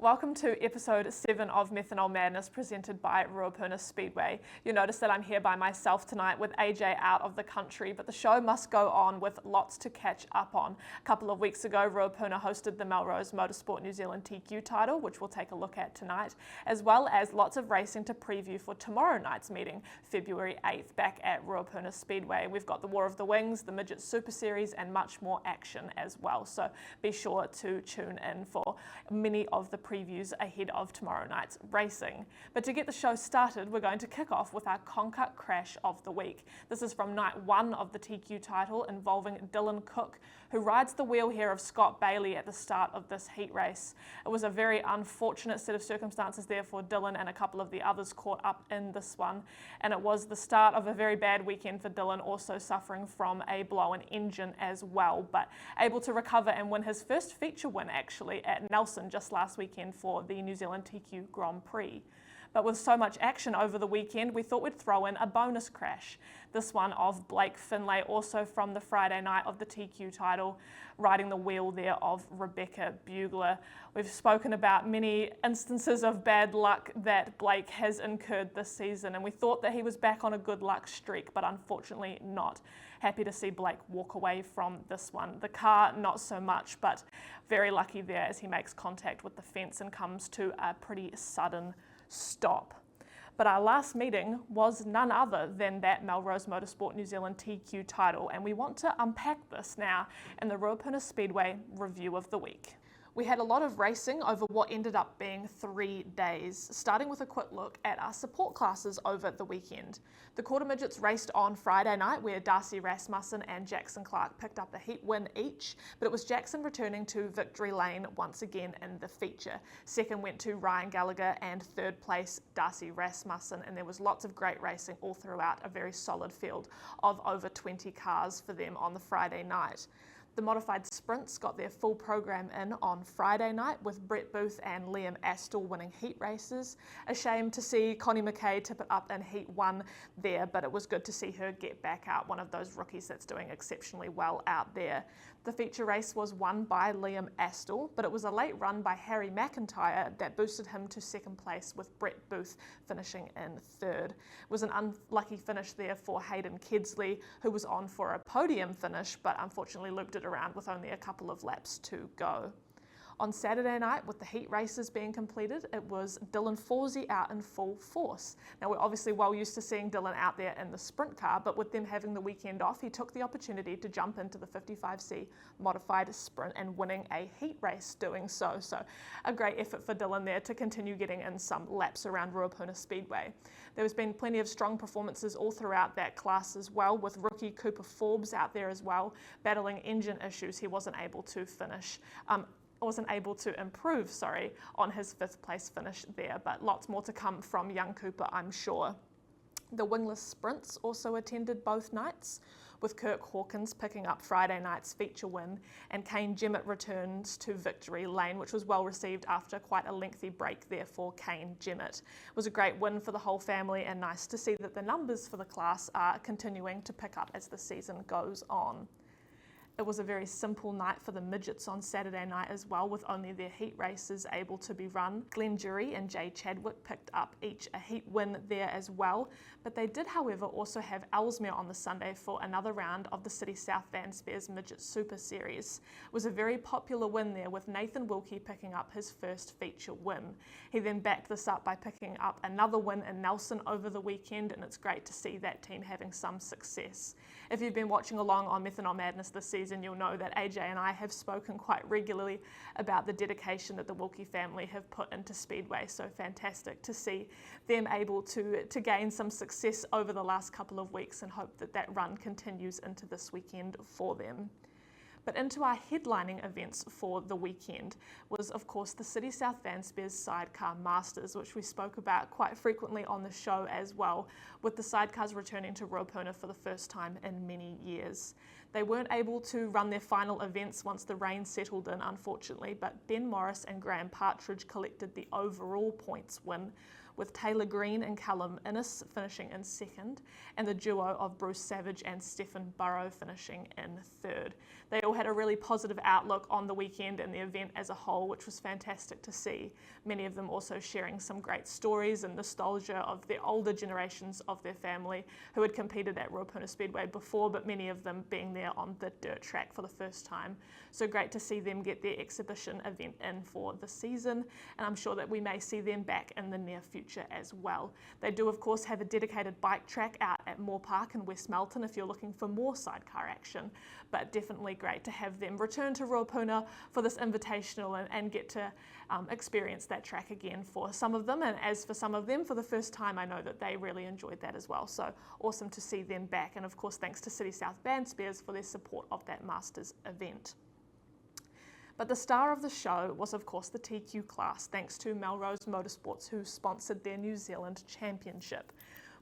Welcome to episode 7 of Methanol Madness presented by Ruapuna Speedway. You'll notice that I'm here by myself tonight with AJ out of the country, but the show must go on with lots to catch up on. A couple of weeks ago, Ruapuna hosted the Melrose Motorsport New Zealand TQ title, which we'll take a look at tonight, as well as lots of racing to preview for tomorrow night's meeting, February 8th, back at Ruapuna Speedway. We've got the War of the Wings, the Midget Super Series, and much more action as well, so be sure to tune in for many of the previews ahead of tomorrow night's racing. But to get the show started, we're going to kick off with our Conker Crash of the Week. This is from night 1 of the TQ title, involving Dylan Cook, who rides the wheel here of Scott Bailey at the start of this heat race. It was a very unfortunate set of circumstances there for Dylan, and a couple of the others caught up in this one. And it was the start of a very bad weekend for Dylan, also suffering from a blown engine as well, but able to recover and win his first feature win actually at Nelson just last weekend for the New Zealand TQ Grand Prix. But with so much action over the weekend, we thought we'd throw in a bonus crash. This one of Blake Finlay, also from the Friday night of the TQ title, riding the wheel there of Rebecca Bugler. We've spoken about many instances of bad luck that Blake has incurred this season, and we thought that he was back on a good luck streak, but unfortunately not. Happy to see Blake walk away from this one. The car, not so much, but very lucky there as he makes contact with the fence and comes to a pretty sudden stop. But our last meeting was none other than that Melrose Motorsport New Zealand TQ title, and we want to unpack this now in the Ruapuna Speedway Review of the Week. We had a lot of racing over what ended up being 3 days, starting with a quick look at our support classes over the weekend. The quarter midgets raced on Friday night, where Darcy Rasmussen and Jackson Clark picked up a heat win each, but it was Jackson returning to victory lane once again in the feature. Second went to Ryan Gallagher, and third place Darcy Rasmussen, and there was lots of great racing all throughout a very solid field of over 20 cars for them on the Friday night. The modified sprints got their full program in on Friday night, with Brett Booth and Liam Astle winning heat races. A shame to see Connie McKay tip it up in heat 1 there, but it was good to see her get back out, one of those rookies that's doing exceptionally well out there. The feature race was won by Liam Astle, but it was a late run by Harry McIntyre that boosted him to second place, with Brett Booth finishing in third. It was an unlucky finish there for Hayden Kedsley, who was on for a podium finish, but unfortunately looped it around with only a couple of laps to go. On Saturday night, with the heat races being completed, it was Dylan Forsey out in full force. Now, we're obviously well used to seeing Dylan out there in the sprint car, but with them having the weekend off, he took the opportunity to jump into the 55C modified sprint and winning a heat race doing so. So a great effort for Dylan there to continue getting in some laps around Ruapuna Speedway. There's been plenty of strong performances all throughout that class as well, with rookie Cooper Forbes out there as well, battling engine issues. He wasn't able to improve on his 5th place finish there, but lots more to come from young Cooper, I'm sure. The wingless sprints also attended both nights, with Kirk Hawkins picking up Friday night's feature win, and Kane Jemmett returns to victory lane, which was well received after quite a lengthy break there for Kane Jemmett. It was a great win for the whole family, and nice to see that the numbers for the class are continuing to pick up as the season goes on. It was a very simple night for the midgets on Saturday night as well, with only their heat races able to be run. Glenn Jury and Jay Chadwick picked up each a heat win there as well, but they did, however, also have Ellesmere on the Sunday for another round of the City South Van Spears Midget Super Series. It was a very popular win there, with Nathan Wilkie picking up his first feature win. He then backed this up by picking up another win in Nelson over the weekend, and it's great to see that team having some success. If you've been watching along on Methanol Madness this season, you'll know that AJ and I have spoken quite regularly about the dedication that the Wilkie family have put into Speedway. So fantastic to see them able to gain some success over the last couple of weeks, and hope that that run continues into this weekend for them. But into our headlining events for the weekend was, of course, the City South Van Spears Sidecar Masters, which we spoke about quite frequently on the show as well, with the sidecars returning to Ruapuna for the first time in many years. They weren't able to run their final events once the rain settled in, unfortunately, but Ben Morris and Graham Partridge collected the overall points win, with Taylor Green and Callum Innes finishing in second, and the duo of Bruce Savage and Stephen Burrow finishing in third. They all had a really positive outlook on the weekend and the event as a whole, which was fantastic to see. Many of them also sharing some great stories and nostalgia of the older generations of their family who had competed at Ruapuna Speedway before, but many of them being there on the dirt track for the first time. So great to see them get their exhibition event in for the season, and I'm sure that we may see them back in the near future as well. They do of course have a dedicated bike track out at Moore Park in West Melton if you're looking for more sidecar action, but definitely great to have them return to Ruapuna for this invitational and get to experience that track again for some of them, and as for some of them for the first time, I know that they really enjoyed that as well. So awesome to see them back, and of course thanks to City South Band Spares for their support of that Masters event. But the star of the show was of course the TQ class, thanks to Melrose Motorsports, who sponsored their New Zealand Championship.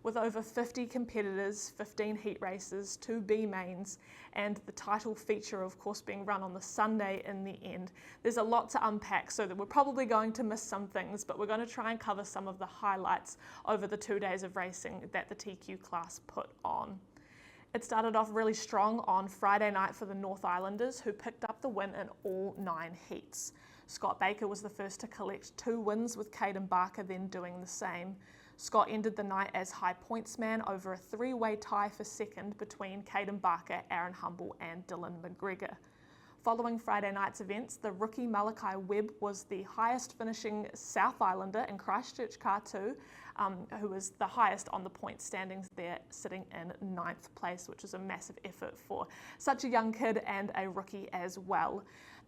With over 50 competitors, 15 heat races, 2 B mains, and the title feature of course being run on the Sunday in the end. There's a lot to unpack, so that we're probably going to miss some things, but we're going to try and cover some of the highlights over the 2 days of racing that the TQ class put on. It started off really strong on Friday night for the North Islanders, who picked up the win in all 9 heats. Scott Baker was the first to collect 2 wins, with Caden Barker then doing the same. Scott ended the night as high points man over a 3-way tie for second between Caden Barker, Aaron Humble and Dylan McGregor. Following Friday night's events, the rookie Malachi Webb was the highest finishing South Islander in Christchurch Car 2, who was the highest on the point standings there, sitting in 9th place, which is a massive effort for such a young kid and a rookie as well.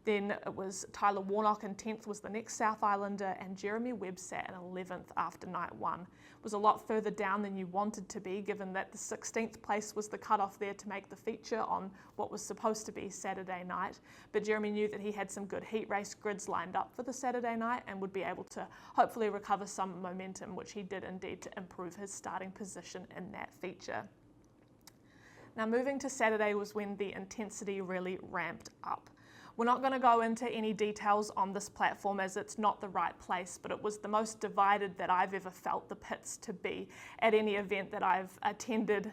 Then it was Tyler Warnock in 10th was the next South Islander, and Jeremy Webb sat in 11th after night 1. It was a lot further down than you wanted to be, given that the 16th place was the cutoff there to make the feature on what was supposed to be Saturday night. But Jeremy knew that he had some good heat race grids lined up for the Saturday night and would be able to hopefully recover some momentum, which he did indeed, to improve his starting position in that feature. Now moving to Saturday was when the intensity really ramped up. We're not going to go into any details on this platform as it's not the right place, but it was the most divided that I've ever felt the pits to be at any event that I've attended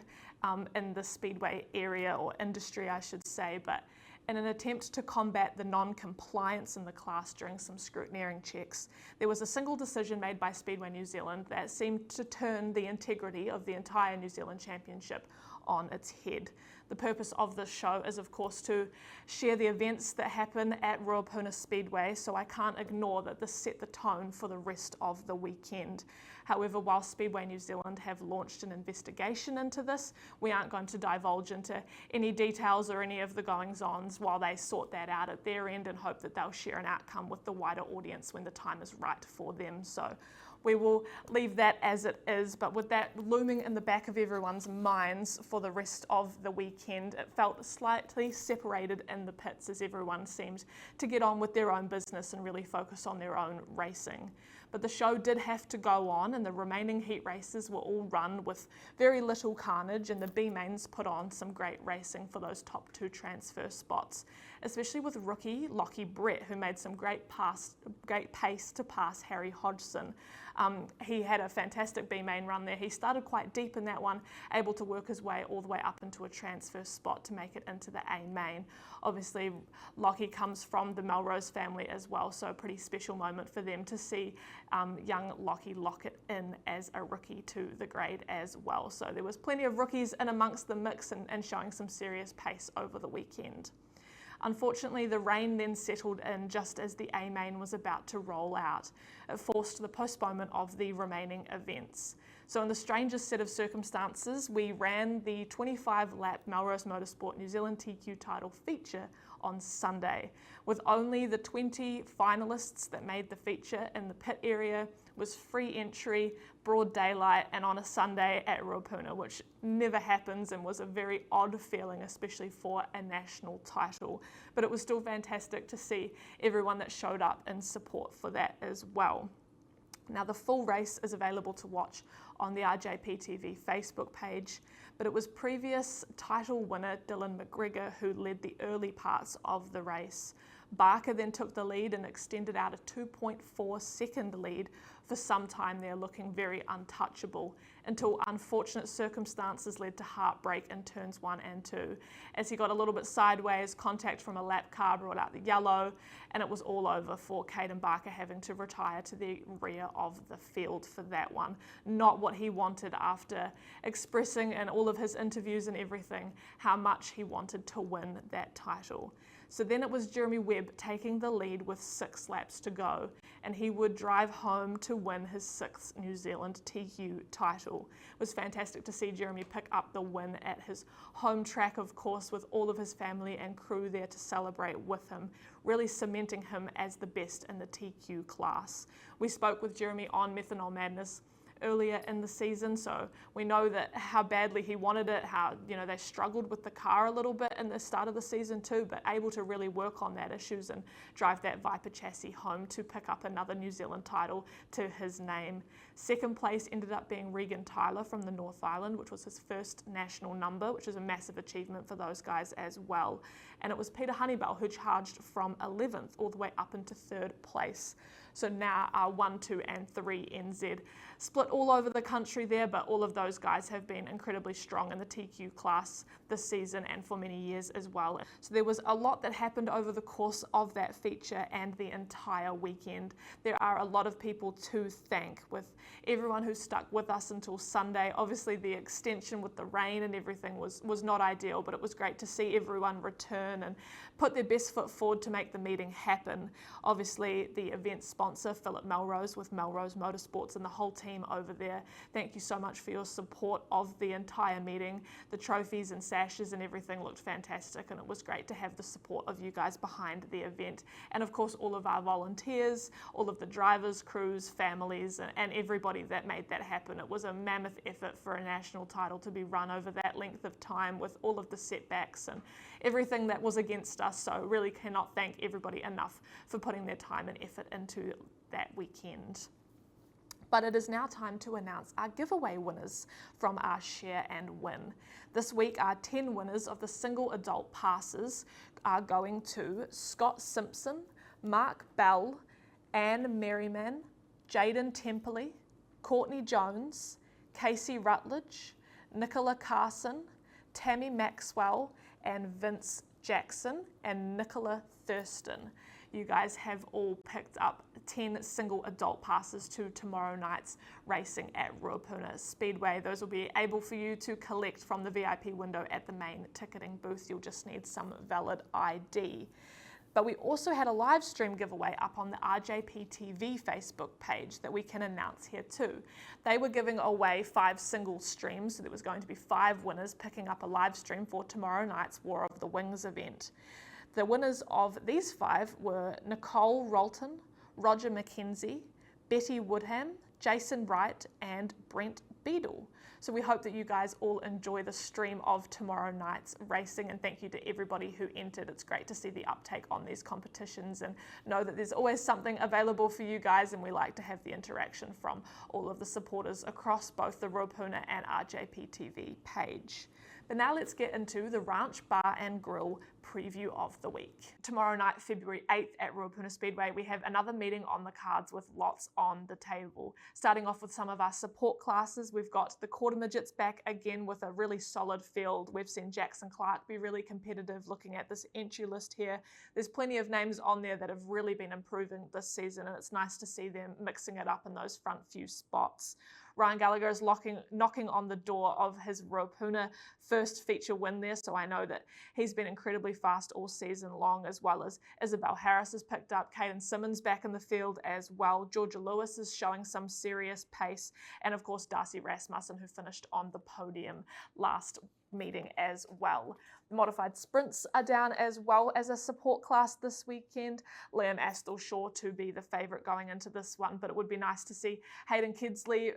in the speedway area, or industry I should say. But in an attempt to combat the non-compliance in the class during some scrutineering checks, there was a single decision made by Speedway New Zealand that seemed to turn the integrity of the entire New Zealand Championship on its head. The purpose of this show is of course to share the events that happen at Ruapuna Speedway, so I can't ignore that this set the tone for the rest of the weekend. However, while Speedway New Zealand have launched an investigation into this, we aren't going to divulge into any details or any of the goings-ons while they sort that out at their end, and hope that they'll share an outcome with the wider audience when the time is right for them. So we will leave that as it is, but with that looming in the back of everyone's minds for the rest of the weekend, it felt slightly separated in the pits as everyone seemed to get on with their own business and really focus on their own racing. But the show did have to go on, and the remaining heat races were all run with very little carnage, and the B mains put on some great racing for those top 2 transfer spots, especially with rookie Lockie Brett, who made some great pace to pass Harry Hodgson. He had a fantastic B main run there. He started quite deep in that one, able to work his way all the way up into a transfer spot to make it into the A main. Obviously, Lockie comes from the Melrose family as well, so a pretty special moment for them to see young Lockie lock it in as a rookie to the grade as well. So there was plenty of rookies in amongst the mix and showing some serious pace over the weekend. Unfortunately, the rain then settled in just as the A main was about to roll out. It forced the postponement of the remaining events. So in the strangest set of circumstances, we ran the 25-lap Melrose Motorsport New Zealand TQ title feature on Sunday. With only the 20 finalists that made the feature in the pit area, was free entry, broad daylight, and on a Sunday at Ruapuna, which never happens and was a very odd feeling, especially for a national title. But it was still fantastic to see everyone that showed up in support for that as well. Now, the full race is available to watch on the RJPTV Facebook page, but it was previous title winner Dylan McGregor who led the early parts of the race. Barker then took the lead and extended out a 2.4 second lead for some time there, looking very untouchable, until unfortunate circumstances led to heartbreak in turns 1 and 2. As he got a little bit sideways, contact from a lap car brought out the yellow, and it was all over for Caden Barker having to retire to the rear of the field for that one. Not what he wanted after expressing in all of his interviews and everything how much he wanted to win that title. So then it was Jeremy Webb taking the lead with 6 laps to go, and he would drive home to win his 6th New Zealand TQ title. It was fantastic to see Jeremy pick up the win at his home track, of course, with all of his family and crew there to celebrate with him, really cementing him as the best in the TQ class. We spoke with Jeremy on Methanol Madness earlier in the season, so we know that how badly he wanted it, how they struggled with the car a little bit in the start of the season too, but able to really work on that issues and drive that Viper chassis home to pick up another New Zealand title to his name. Second place ended up being Regan Tyler from the North Island, which was his first national number, which is a massive achievement for those guys as well. And it was Peter Honeybell who charged from 11th all the way up into 3rd place. So now our 1, 2 and 3 NZ split all over the country there, but all of those guys have been incredibly strong in the TQ class this season and for many years as well. So there was a lot that happened over the course of that feature and the entire weekend. There are a lot of people to thank, with everyone who stuck with us until Sunday. Obviously the extension with the rain and everything was not ideal, but it was great to see everyone return and put their best foot forward to make the meeting happen. Obviously the event sponsor, Philip Melrose with Melrose Motorsports, and the whole team over there, thank you so much for your support of the entire meeting. The trophies and sashes and everything looked fantastic, and it was great to have the support of you guys behind the event. And of course all of our volunteers, all of the drivers, crews, families, and everybody that made that happen. It was a mammoth effort for a national title to be run over that length of time with all of the setbacks and everything that was against us. So really cannot thank everybody enough for putting their time and effort into that weekend. But it is now time to announce our giveaway winners from our Share and Win. This week, our 10 winners of the single adult passes are going to Scott Simpson, Mark Bell, Anne Merriman, Jaden Temperley, Courtney Jones, Casey Rutledge, Nicola Carson, Tammy Maxwell, and Vince Jackson, and Nicola Thurston. You guys have all picked up 10 single adult passes to tomorrow night's racing at Ruapuna Speedway. Those will be able for you to collect from the VIP window at the main ticketing booth. You'll just need some valid ID. But we also had a live stream giveaway up on the RJPTV Facebook page that we can announce here too. They were giving away 5 single streams, so there was going to be 5 winners picking up a live stream for tomorrow night's War of the Wings event. The winners of these 5 were Nicole Rolton, Roger McKenzie, Betty Woodham, Jason Wright, and Brent Beadle. So we hope that you guys all enjoy the stream of tomorrow night's racing, and thank you to everybody who entered. It's great to see the uptake on these competitions and know that there's always something available for you guys, and we like to have the interaction from all of the supporters across both the Ruapuna and RJPTV page. But now let's get into the Ranch Bar and Grill preview of the week. Tomorrow night, February 8th at Ruapuna Speedway, we have another meeting on the cards with lots on the table. Starting off with some of our support classes, we've got the quarter midgets back again with a really solid field. We've seen Jackson Clark be really competitive looking at this entry list here. There's plenty of names on there that have really been improving this season, and it's nice to see them mixing it up in those front few spots. Ryan Gallagher is knocking on the door of his Ruapuna first feature win there, so I know that he's been incredibly fast all season long, as well as Isabel Harris has picked up, Caden Simmons back in the field as well. Georgia Lewis is showing some serious pace, and of course Darcy Rasmussen, who finished on the podium last meeting as well. The modified sprints are down as well as a support class this weekend. Liam Astle sure to be the favourite going into this one, but it would be nice to see Hayden Kidsley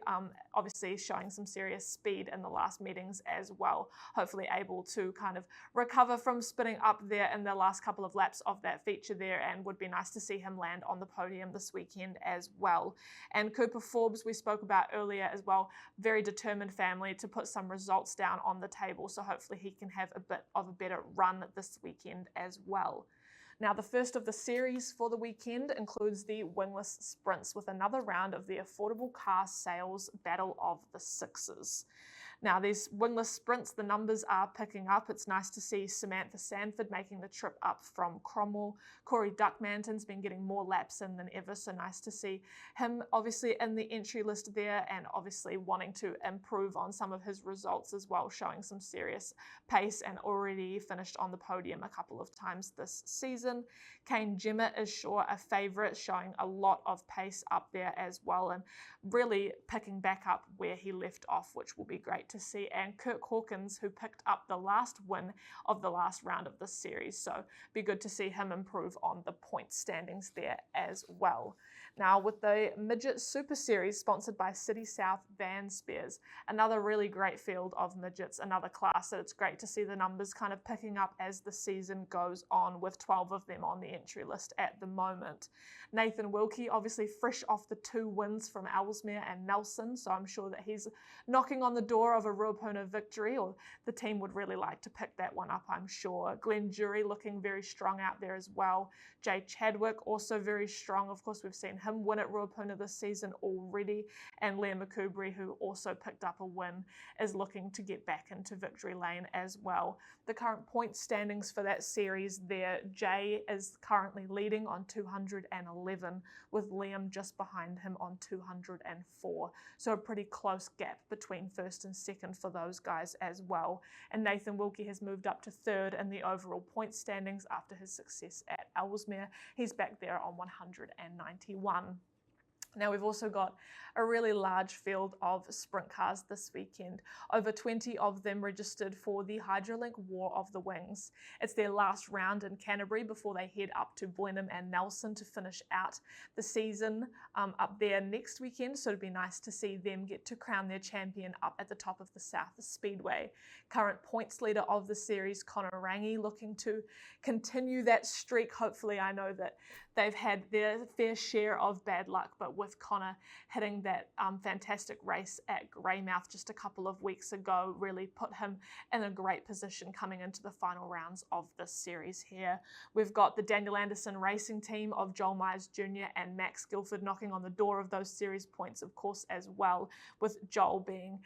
obviously showing some serious speed in the last meetings as well, hopefully able to kind of recover from spinning up there in the last couple of laps of that feature there, and would be nice to see him land on the podium this weekend as well. And Cooper Forbes, we spoke about earlier as well, very determined family to put some results down on the table, so hopefully he can have a bit of a better run this weekend as well. Now, the first of the series for the weekend includes the wingless sprints with another round of the affordable car sales Battle of the Sixes. Now, these wingless sprints, the numbers are picking up. It's nice to see Samantha Sanford making the trip up from Cromwell. Corey Duckmanton's been getting more laps in than ever, so nice to see him obviously in the entry list there, and obviously wanting to improve on some of his results as well, showing some serious pace and already finished on the podium a couple of times this season. Kane Jemmett is sure a favourite, showing a lot of pace up there as well, and really picking back up where he left off, which will be great to see. And Kirk Hawkins, who picked up the last win of the last round of this series, so be good to see him improve on the point standings there as well. Now, with the Midget Super Series sponsored by City South Van Spears, another really great field of midgets, another class that it's great to see the numbers kind of picking up as the season goes on, with 12 of them on the entry list at the moment. Nathan Wilkie, obviously fresh off the 2 wins from Ellesmere and Nelson, so I'm sure that he's knocking on the door of a Ruapuna victory, or the team would really like to pick that one up, I'm sure. Glenn Jury looking very strong out there as well. Jay Chadwick also very strong. Of course, we've seen him win at Ruapuna this season already. And Liam McCoubry, who also picked up a win, is looking to get back into victory lane as well. The current point standings for that series there, Jay is currently leading on 211, with Liam just behind him on 204. So a pretty close gap between first and second for those guys as well. And Nathan Wilkie has moved up to third in the overall point standings after his success at Ellesmere. He's back there on 191. Now, we've also got a really large field of sprint cars this weekend. Over 20 of them registered for the Hydrolink War of the Wings. It's their last round in Canterbury before they head up to Blenheim and Nelson to finish out the season up there next weekend. So it'd be nice to see them get to crown their champion up at the top of the South Speedway. Current points leader of the series, Connor Rangi, looking to continue that streak. Hopefully, I know that they've had their fair share of bad luck, but with Connor hitting that fantastic race at Greymouth just a couple of weeks ago, really put him in a great position coming into the final rounds of this series here. We've got the Daniel Anderson racing team of Joel Myers Jr. and Max Guilford knocking on the door of those series points, of course, as well, with Joel being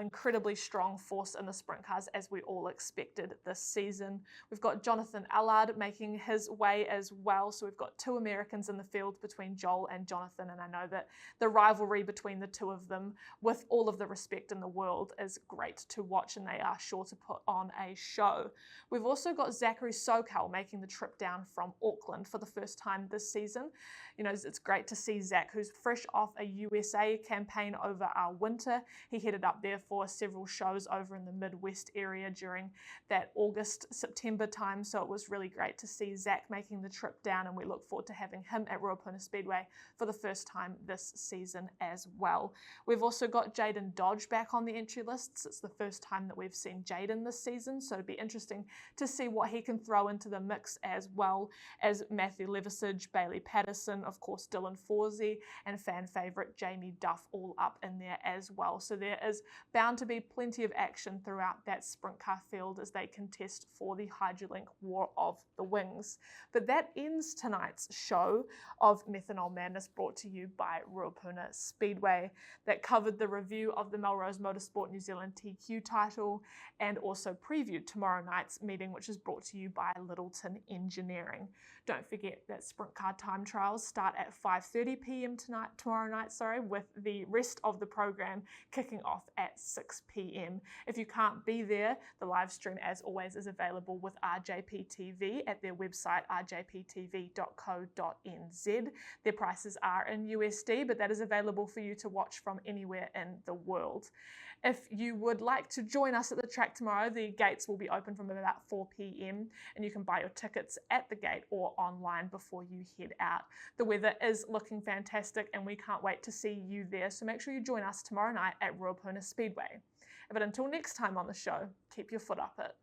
incredibly strong force in the sprint cars, as we all expected this season. We've got Jonathan Allard making his way as well. So we've got 2 Americans in the field between Joel and Jonathan, and I know that the rivalry between the 2 of them, with all of the respect in the world, is great to watch, and they are sure to put on a show. We've also got Zachary Sokal making the trip down from Auckland for the first time this season. You know, it's great to see Zach, who's fresh off a USA campaign over our winter. He headed up there for several shows over in the Midwest area during that August-September time, so it was really great to see Zach making the trip down, and we look forward to having him at Ruapuna Speedway for the first time this season as well. We've also got Jaden Dodge back on the entry lists. It's the first time that we've seen Jaden this season, so it'd be interesting to see what he can throw into the mix, as well as Matthew Levisage, Bailey Patterson, of course Dylan Forsey, and fan favourite Jamie Duff all up in there as well. So there is bound to be plenty of action throughout that sprint car field as they contest for the Hydrolink War of the Wings. But that ends tonight's show of Methanol Madness, brought to you by Ruapuna Speedway, that covered the review of the Melrose Motorsport New Zealand TQ title, and also previewed tomorrow night's meeting, which is brought to you by Littleton Engineering. Don't forget that sprint car time trials start at 5:30 p.m. tomorrow night, with the rest of the program kicking off at 6 p.m. If you can't be there, the live stream, as always, is available with RJPTV at their website, rjptv.co.nz. Their prices are in USD, but that is available for you to watch from anywhere in the world. If you would like to join us at the track tomorrow, the gates will be open from about 4 p.m. and you can buy your tickets at the gate or online before you head out. The weather is looking fantastic and we can't wait to see you there, so make sure you join us tomorrow night at Ruapuna Speedway. But until next time on the show, keep your foot up it.